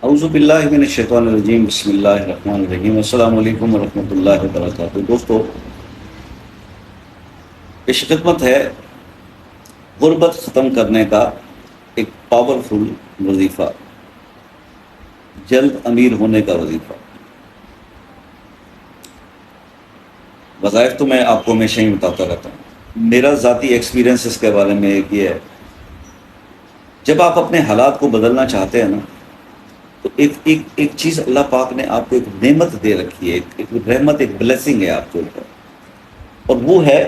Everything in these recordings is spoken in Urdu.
اعوذ باللہ من الشیطان الرجیم، بسم اللہ الرحمن الرحیم، السلام علیکم ورحمۃ اللہ وبرکاتہ۔ دوستو، پیش خدمت ہے غربت ختم کرنے کا ایک پاورفل وظیفہ، جلد امیر ہونے کا وظیفہ۔ وظائف تو میں آپ کو ہمیشہ ہی بتاتا رہتا ہوں، میرا ذاتی ایکسپیرینس اس کے بارے میں ایک یہ ہے، جب آپ اپنے حالات کو بدلنا چاہتے ہیں نا، تو ایک چیز اللہ پاک نے آپ کو ایک نعمت دے رکھی ہے، ایک رحمت، ایک بلیسنگ ہے آپ کے اوپر، اور وہ ہے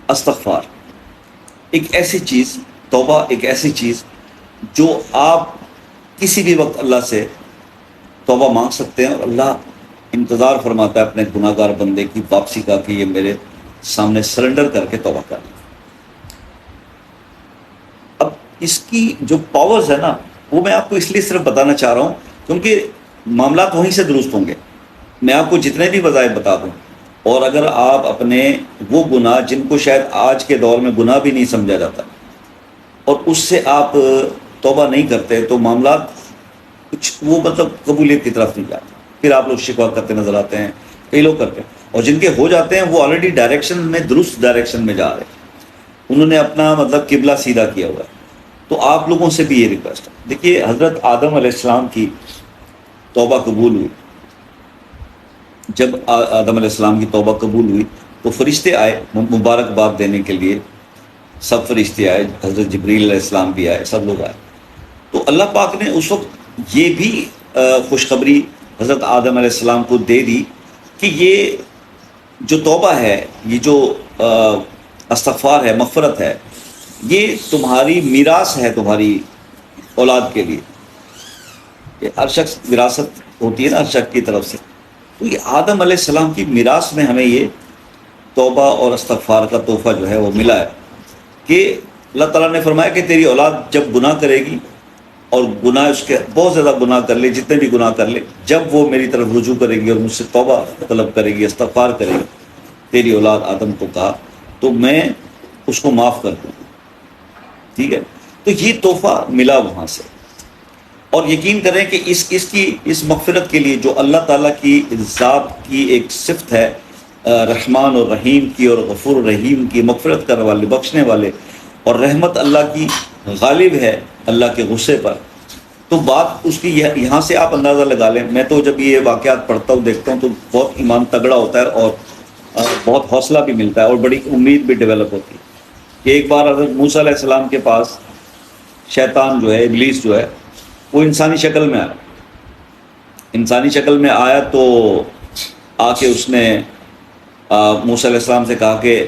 استغفار۔ ایک ایسی چیز، توبہ ایک ایسی چیز جو آپ کسی بھی وقت اللہ سے توبہ مانگ سکتے ہیں، اور اللہ انتظار فرماتا ہے اپنے گناہ گار بندے کی واپسی کا کہ یہ میرے سامنے سرنڈر کر کے توبہ کر لے۔ اب اس کی جو پاورز ہے نا، وہ میں آپ کو اس لیے صرف بتانا چاہ رہا ہوں کیونکہ معاملات وہیں سے درست ہوں گے۔ میں آپ کو جتنے بھی وظائف بتا دوں، اور اگر آپ اپنے وہ گناہ جن کو شاید آج کے دور میں گناہ بھی نہیں سمجھا جاتا، اور اس سے آپ توبہ نہیں کرتے، تو معاملات کچھ وہ مطلب قبولیت کی طرف نہیں جاتے، پھر آپ لوگ شکوہ کرتے نظر آتے ہیں، کئی لوگ کرتے ہیں، اور جن کے ہو جاتے ہیں وہ آلریڈی ڈائریکشن میں، درست ڈائریکشن میں جا رہے ہیں، انہوں نے اپنا مطلب قبلہ سیدھا کیا ہوا ہے۔ تو آپ لوگوں سے بھی یہ ریکویسٹ ہے، دیکھیے حضرت آدم علیہ السلام کی توبہ قبول ہوئی۔ جب آدم علیہ السلام کی توبہ قبول ہوئی تو فرشتے آئے مبارکباد دینے کے لیے، سب فرشتے آئے، حضرت جبریل علیہ السلام بھی آئے، سب لوگ آئے۔ تو اللہ پاک نے اس وقت یہ بھی خوشخبری حضرت آدم علیہ السلام کو دے دی کہ یہ جو توبہ ہے، یہ جو استغفار ہے، مغفرت ہے، یہ تمہاری میراث ہے، تمہاری اولاد کے لیے۔ کہ ہر شخص وراثت ہوتی ہے نا ہر شخص کی طرف سے، تو یہ آدم علیہ السلام کی میراث میں ہمیں یہ توبہ اور استغفار کا تحفہ جو ہے وہ ملا ہے، کہ اللہ تعالیٰ نے فرمایا کہ تیری اولاد جب گناہ کرے گی، اور گناہ اس کے بہت زیادہ گناہ کر لے، جتنے بھی گناہ کر لے، جب وہ میری طرف رجوع کرے گی اور مجھ سے توبہ طلب کرے گی، استغفار کرے گی، تیری اولاد آدم کو کہا، تو میں اس کو معاف کر دوں۔ ٹھیک ہے، تو یہ تحفہ ملا وہاں سے۔ اور یقین کریں کہ اس مغفرت کے لیے جو اللہ تعالیٰ کی ذات کی ایک صفت ہے، رحمان اور رحیم کی، اور غفور رحیم کی، مغفرت کرنے والے، بخشنے والے، اور رحمت اللہ کی غالب ہے اللہ کے غصے پر، تو بات اس کی یہاں سے آپ اندازہ لگا لیں۔ میں تو جب یہ واقعات پڑھتا ہوں، دیکھتا ہوں، تو بہت ایمان تگڑا ہوتا ہے، اور بہت حوصلہ بھی ملتا ہے، اور بڑی امید بھی ڈیولپ ہوتی ہے کہ ایک بار حضرت موسیٰ علیہ السلام کے پاس شیطان جو ہے، ابلیس جو ہے، وہ انسانی شکل میں آیا۔ انسانی شکل میں آیا تو آ کے اس نے موسیٰ علیہ السلام سے کہا کہ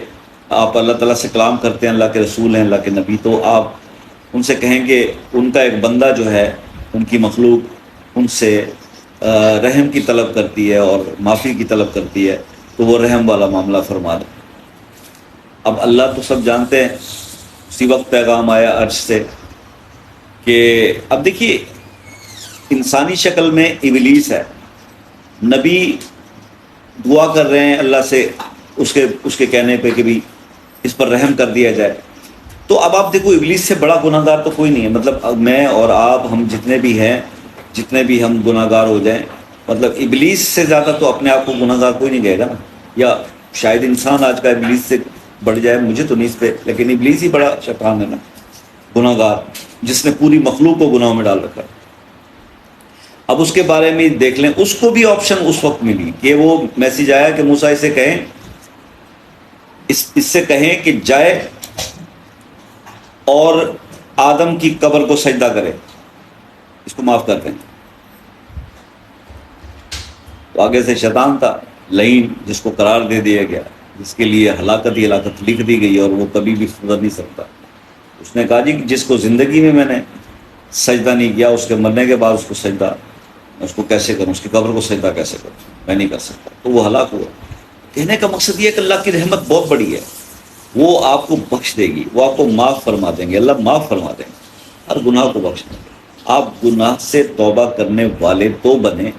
آپ اللہ تعالیٰ سے کلام کرتے ہیں، اللہ کے رسول ہیں، اللہ کے نبی، تو آپ ان سے کہیں کہ ان کا ایک بندہ جو ہے، ان کی مخلوق ان سے رحم کی طلب کرتی ہے اور معافی کی طلب کرتی ہے، تو وہ رحم والا معاملہ فرما دیں۔ اب اللہ تو سب جانتے ہیں، اسی وقت پیغام آیا عرش سے کہ اب دیکھیے انسانی شکل میں ابلیس ہے، نبی دعا کر رہے ہیں اللہ سے اس کے کہنے پہ کہ بھی اس پر رحم کر دیا جائے۔ تو اب آپ دیکھو، ابلیس سے بڑا گناہ گار تو کوئی نہیں ہے، مطلب میں اور آپ، ہم جتنے بھی ہیں، جتنے بھی ہم گناہ گار ہو جائیں، مطلب ابلیس سے زیادہ تو اپنے آپ کو گناہ گار کوئی نہیں کہے گا نا، یا شاید انسان آج کا ابلیس سے بڑھ جائے، مجھے تو نہیں اس پہ، لیکن ابلیس ہی بڑا شیطان ہے نا، گناہ گار، جس نے پوری مخلوق کو گناہوں میں ڈال رکھا۔ اب اس کے بارے میں دیکھ لیں، اس کو بھی آپشن اس وقت ملی کہ وہ میسیج آیا کہ موسیٰ اسے کہیں، اس سے کہیں کہ جائے اور آدم کی قبر کو سجدہ کرے، اس کو معاف کر دیں۔ تو آگے سے شیطان تھا لعین، جس کو قرار دے دیا گیا، جس کے لیے ہلاکت ہی ہلاکت لکھ دی گئی، اور وہ کبھی بھی سدھر نہیں سکتا۔ اس نے کہا جی جس کو زندگی میں نے سجدہ نہیں کیا، اس کے مرنے کے بعد اس کو سجدہ، اس کو کیسے کروں، اس کی قبر کو سجدہ کیسے کروں، میں نہیں کر سکتا۔ تو وہ ہلاک ہوا۔ کہنے کا مقصد یہ ہے کہ اللہ کی رحمت بہت بڑی ہے، وہ آپ کو بخش دے گی، وہ آپ کو معاف فرما دیں گے، اللہ معاف فرما دیں گے، ہر گناہ کو بخش دیں گے۔ آپ گناہ سے توبہ کرنے والے تو بنیں،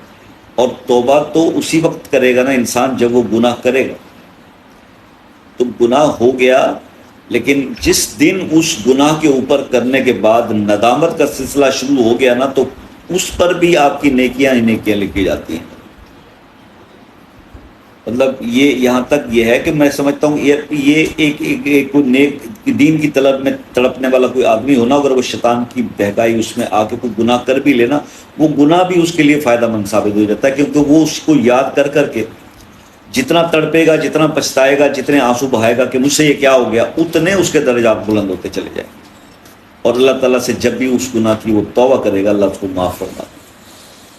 اور توبہ تو اسی وقت کرے گا نا انسان جب وہ گناہ کرے گا۔ تو گناہ ہو گیا، لیکن جس دن اس گناہ کے اوپر کرنے کے بعد ندامت کا سلسلہ شروع ہو گیا نا، تو اس پر بھی آپ کی نیکیاں ہی نیکیاں لکھی جاتی ہیں. مطلب یہ یہاں تک یہ ہے کہ میں سمجھتا ہوں یہ ایک کوئی نیک دین کی طلب میں تڑپنے والا کوئی آدمی ہونا، اگر وہ شیطان کی بہکائی اس میں آ کے کوئی گناہ کر بھی لینا، وہ گناہ بھی اس کے لیے فائدہ مند ثابت ہو جاتا ہے، کیونکہ وہ اس کو یاد کر کر کے جتنا تڑپے گا، جتنا پچھتائے گا، جتنے آنسو بہائے گا کہ مجھ سے یہ کیا ہو گیا، اتنے اس کے درجات بلند ہوتے چلے جائیں. اور اللہ تعالیٰ سے جب بھی اس گناہ کی وہ توبہ کرے گا، اللہ اس کو معاف فرما دے.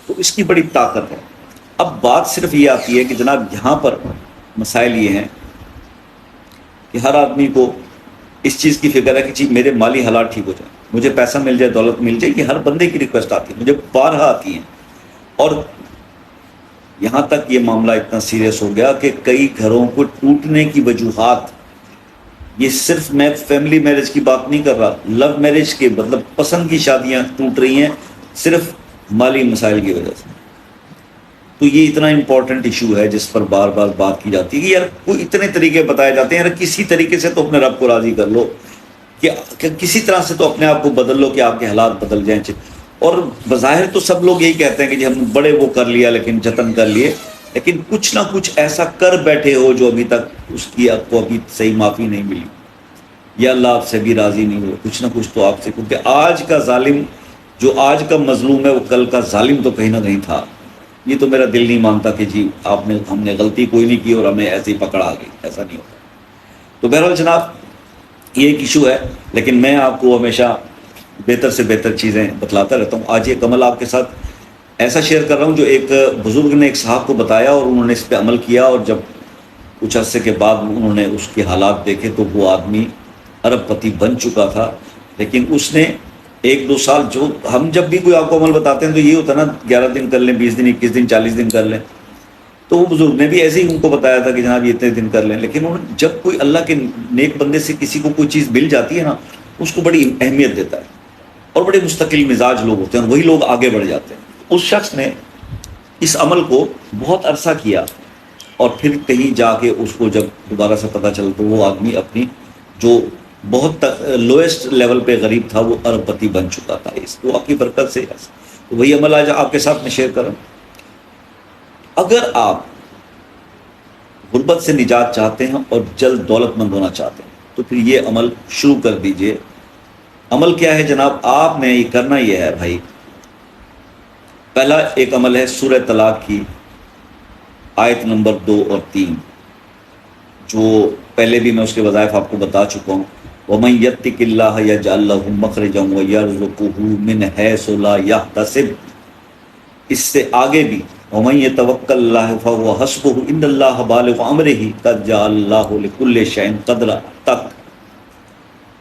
تو اس کی بڑی طاقت ہے. اب بات صرف یہ آتی ہے کہ جناب یہاں پر مسائل یہ ہیں کہ ہر آدمی کو اس چیز کی فکر ہے کہ جی میرے مالی حالات ٹھیک ہو جائیں، مجھے پیسہ مل جائے، دولت مل جائے. یہ ہر بندے کی ریکویسٹ آتی ہے، مجھے بارہا آتی ہیں. اور یہاں تک یہ معاملہ اتنا سیریس ہو گیا کہ کئی گھروں کو ٹوٹنے کی وجوہات، یہ صرف میں فیملی میرج کی بات نہیں کر رہا، لو میرج کے مطلب پسند کی شادیاں ٹوٹ رہی ہیں صرف مالی مسائل کی وجہ سے. تو یہ اتنا امپورٹنٹ ایشو ہے جس پر بار بار بات کی جاتی ہے کہ یار کوئی اتنے طریقے بتائے جاتے ہیں، یار کسی طریقے سے تو اپنے رب کو راضی کر لو، کہ کسی طرح سے تو اپنے آپ کو بدل لو کہ آپ کے حالات بدل جائیں. اور بظاہر تو سب لوگ یہی کہتے ہیں کہ جی ہم بڑے وہ کر لیا، لیکن جتن کر لیے، لیکن کچھ نہ کچھ ایسا کر بیٹھے ہو جو ابھی تک اس کی آپ کو ابھی صحیح معافی نہیں ملی، یا اللہ آپ سے بھی راضی نہیں ہو. کچھ نہ کچھ تو آپ سے، کیونکہ آج کا ظالم جو آج کا مظلوم ہے وہ کل کا ظالم تو کہیں نہ کہیں تھا. یہ تو میرا دل نہیں مانتا کہ جی ہم نے غلطی کوئی نہیں کی اور ہمیں ایسے ہی پکڑ آ گئی، ایسا نہیں ہوتا. تو بہرحال جناب یہ ایک ایشو ہے، لیکن میں آپ کو ہمیشہ بہتر سے بہتر چیزیں بتلاتا رہتا ہوں. آج ایک عمل آپ کے ساتھ ایسا شیئر کر رہا ہوں جو ایک بزرگ نے ایک صاحب کو بتایا اور انہوں نے اس پہ عمل کیا، اور جب کچھ عرصے کے بعد انہوں نے اس کے حالات دیکھے تو وہ آدمی ارب پتی بن چکا تھا. لیکن اس نے 1-2 سال، جو ہم جب بھی کوئی آپ کو عمل بتاتے ہیں تو یہ ہوتا ہے نا 11 دن کر لیں، 20 دن، 21 دن، 40 دن کر لیں. تو وہ بزرگ نے بھی ایسے ہی ان کو بتایا تھا کہ جناب یہ اتنے دن کر لیں. لیکن جب کوئی اللہ کے نیک بندے سے کسی کو کوئی چیز مل جاتی ہے نا، اس کو بڑی اہمیت دیتا ہے، اور بڑے مستقل مزاج لوگ ہوتے ہیں، اور وہی لوگ آگے بڑھ جاتے ہیں. اس شخص نے اس عمل کو بہت عرصہ کیا، اور پھر کہیں جا کے اس کو جب دوبارہ سے پتہ چلا تو وہ آدمی اپنی جو بہت لوئسٹ لیول پہ غریب تھا وہ ارب پتی بن چکا تھا. اس کو آپ کی برکت سے. تو وہی عمل آج آپ کے ساتھ میں شیئر کروں. اگر آپ غربت سے نجات چاہتے ہیں اور جلد دولت مند ہونا چاہتے ہیں تو پھر یہ عمل شروع کر دیجئے. عمل کیا ہے جناب؟ آپ نے یہ کرنا یہ ہے بھائی، پہلا ایک عمل ہے سورہ طلاق کی آیت نمبر 2 اور 3، جو پہلے بھی میں اس کے وظائف آپ کو بتا چکا ہوں. وَمَن يَتَّقِ اللَّهَ يَجْعَل لَّهُ مَخْرَجًا وَيَرْزُقْهُ مِنْ حَيْثُ لَا يَحْتَسِبُ. اس سے آگے بھی وَمَن يَتَوَکَّلْ اللَّهَ فَهُوَ حَسْبُهُ إِنَّ اللَّهَ بَالِغُ أَمْرِهِ قَدْ جَعَلَ اللَّهُ لِكُلِّ شَيْءٍ قَدْرًا تک.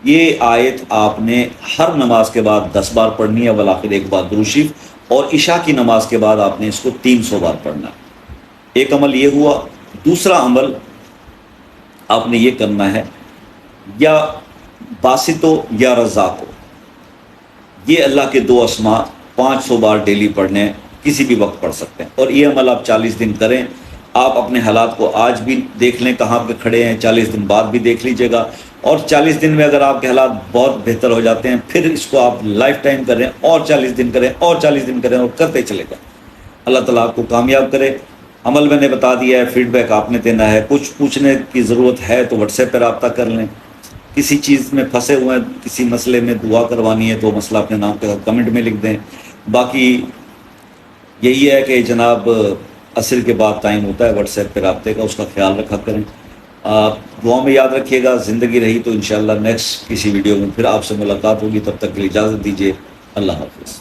یہ آیت آپ نے ہر نماز کے بعد 10 بار پڑھنی ہے، والآخر ایک بار درود شریف، اور عشاء کی نماز کے بعد آپ نے اس کو 300 بار پڑھنا ہے. ایک عمل یہ ہوا. دوسرا عمل آپ نے یہ کرنا ہے، یا باسطو یا رزاقو، یہ اللہ کے 2 اسماء 500 بار ڈیلی پڑھنے ہیں، کسی بھی وقت پڑھ سکتے ہیں. اور یہ عمل آپ 40 دن کریں. آپ اپنے حالات کو آج بھی دیکھ لیں کہاں پہ کھڑے ہیں، 40 دن بعد بھی دیکھ لیجئے گا، اور 40 دن میں اگر آپ کے حالات بہت بہتر ہو جاتے ہیں پھر اس کو آپ لائف ٹائم کریں، اور 40 دن کریں، اور 40 دن کریں، اور کرتے چلے جائیں. اللہ تعالیٰ آپ کو کامیاب کرے. عمل میں نے بتا دیا ہے، فیڈ بیک آپ نے دینا ہے. کچھ پوچھنے کی ضرورت ہے تو واٹس ایپ پہ رابطہ کر لیں. کسی چیز میں پھنسے ہوئے ہیں، کسی مسئلے میں دعا کروانی ہے تو مسئلہ اپنے نام کے ساتھ کمنٹ میں لکھ دیں. باقی یہی ہے کہ جناب عصر کے بعد ٹائم ہوتا ہے واٹس ایپ پہ رابطے کا، اس کا خیال رکھا کریں. دعا میں یاد رکھیے گا. زندگی رہی تو انشاءاللہ نیکسٹ کسی ویڈیو میں پھر آپ سے ملاقات ہوگی. تب تک کے لیے اجازت دیجیے. اللہ حافظ.